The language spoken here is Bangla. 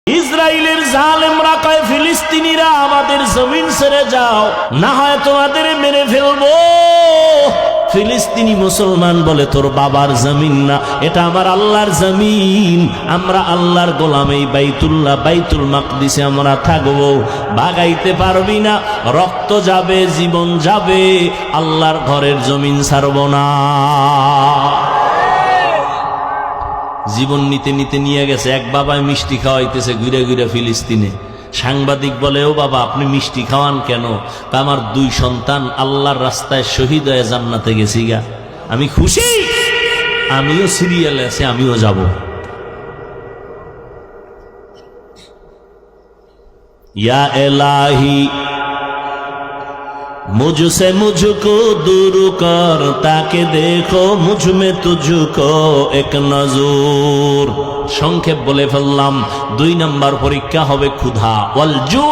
ইসরায়েলের জালেমরা কয় ফিলিস্তিনিরা আমাদের জমিন ছেড়ে যাও, না হয় তোমাদের মেরে ফেলবো। ফিলিস্তিনি মুসলমান বলে তোর বাবার জমিন না, এটা আমার আল্লাহর জমিন, আমরা আল্লাহর গোলাম, এই বাইতুল মাকদিসে আমরা থাকবো, ভাগাইতে পারবি না, রক্ত যাবে, জীবন যাবে, আল্লাহর ঘরের জমিন ছাড়ব না। জীবন নিতে নিতে নিয়ে গেছে। এক বাবায় মিষ্টি খাওয়াইতেছে ঘুরে ঘুরে ফিলিস্তিনে। সাংবাদিক বলে, ও বাবা আপনি মিষ্টি খাওয়ান কেন? আমার 2 সন্তান আল্লাহর রাস্তায় শহীদ হয়ে জান্নাতে গেছি গা, আমি খুশি, আমিও সিরিয়ালে আছি, আমিও যাব। ইয়া এলাহি मुझसे मुझको दूर कर, ताके देखो मुझ में तुझको एक नजर। সংক্ষেপ বলে ফেললাম, 2 নম্বর পরীক্ষা হবে ক্ষুধা, ওয়াল জু।